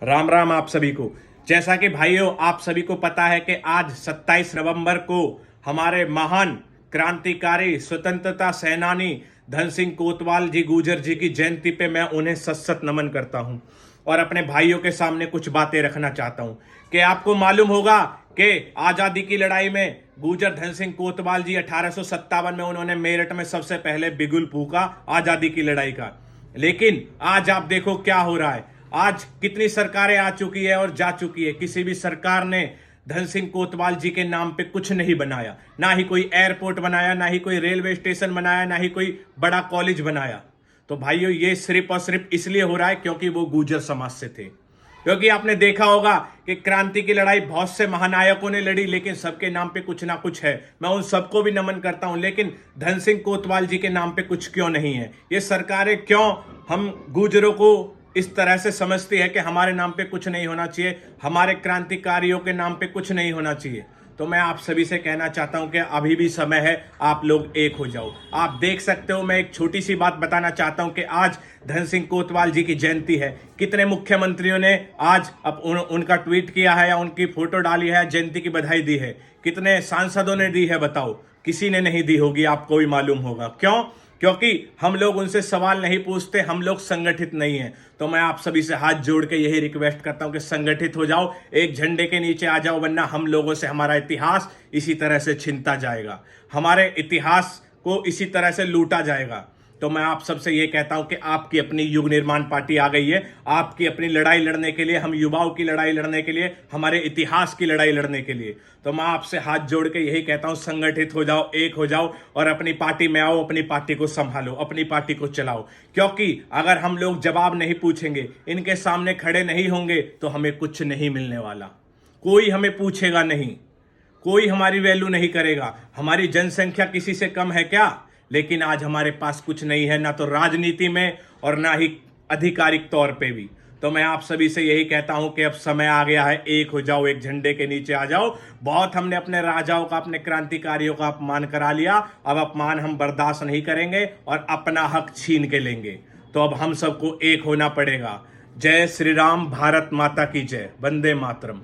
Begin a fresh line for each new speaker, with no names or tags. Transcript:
राम राम आप सभी को। जैसा कि भाइयों आप सभी को पता है कि आज 27 नवंबर को हमारे महान क्रांतिकारी स्वतंत्रता सेनानी धन सिंह कोतवाल जी गुर्जर जी की जयंती पे मैं उन्हें सत सत नमन करता हूं और अपने भाइयों के सामने कुछ बातें रखना चाहता हूं कि आपको मालूम होगा कि आज़ादी की लड़ाई में गुर्जर धन सिंह कोतवाल जी 1857 में उन्होंने मेरठ में सबसे पहले बिगुल फूंका आज़ादी की लड़ाई का। लेकिन आज आप देखो क्या हो रहा है। आज कितनी सरकारें आ चुकी है और जा चुकी है, किसी भी सरकार ने धन सिंह कोतवाल जी के नाम पे कुछ नहीं बनाया, ना ही कोई एयरपोर्ट बनाया, ना ही कोई रेलवे स्टेशन बनाया, ना ही कोई बड़ा कॉलेज बनाया। तो भाइयों ये सिर्फ और सिर्फ इसलिए हो रहा है क्योंकि वो गुर्जर समाज से थे। क्योंकि आपने देखा होगा कि क्रांति की लड़ाई बहुत से महानायकों ने लड़ी, लेकिन सबके नाम पे कुछ ना कुछ है। मैं उन सबको भी नमन करता हूं, लेकिन धन सिंह कोतवाल जी के नाम पे कुछ क्यों नहीं है? ये सरकारें क्यों हम गुर्जरों को इस तरह से समझती है कि हमारे नाम पे कुछ नहीं होना चाहिए, हमारे क्रांतिकारियों के नाम पे कुछ नहीं होना चाहिए? तो मैं आप सभी से कहना चाहता हूं कि अभी भी समय है, आप लोग एक हो जाओ। आप देख सकते हो, मैं एक छोटी सी बात बताना चाहता हूं कि आज धन सिंह कोतवाल जी की जयंती है। कितने मुख्यमंत्रियों ने आज उनका ट्वीट किया है या उनकी फोटो डाली है, जयंती की बधाई दी है? कितने सांसदों ने दी है बताओ? किसी ने नहीं दी होगी, आपको भी मालूम होगा। क्यों? क्योंकि हम लोग उनसे सवाल नहीं पूछते, हम लोग संगठित नहीं हैं। तो मैं आप सभी से हाथ जोड़ के यही रिक्वेस्ट करता हूं कि संगठित हो जाओ, एक झंडे के नीचे आ जाओ, वरना हम लोगों से हमारा इतिहास इसी तरह से छिनता जाएगा, हमारे इतिहास को इसी तरह से लूटा जाएगा। तो मैं आप सबसे ये कहता हूं कि आपकी अपनी युग निर्माण पार्टी आ गई है, आपकी अपनी लड़ाई लड़ने के लिए, हम युवाओं की लड़ाई लड़ने के लिए, हमारे इतिहास की लड़ाई लड़ने के लिए। तो मैं आपसे हाथ जोड़ के यही कहता हूं, संगठित हो जाओ, एक हो जाओ और अपनी पार्टी में आओ, अपनी पार्टी को संभालो, अपनी पार्टी को चलाओ। क्योंकि अगर हम लोग जवाब नहीं पूछेंगे, इनके सामने खड़े नहीं होंगे, तो हमें कुछ नहीं मिलने वाला। कोई हमें पूछेगा नहीं, कोई हमारी वैल्यू नहीं करेगा। हमारी जनसंख्या किसी से कम है क्या? लेकिन आज हमारे पास कुछ नहीं है, ना तो राजनीति में और ना ही आधिकारिक तौर पे भी। तो मैं आप सभी से यही कहता हूं कि अब समय आ गया है, एक हो जाओ, एक झंडे के नीचे आ जाओ। बहुत हमने अपने राजाओं का, अपने क्रांतिकारियों का अपमान करा लिया, अब अपमान हम बर्दाश्त नहीं करेंगे और अपना हक छीन के लेंगे। तो अब हम सबको एक होना पड़ेगा। जय श्री राम, भारत माता की जय, वंदे मातरम।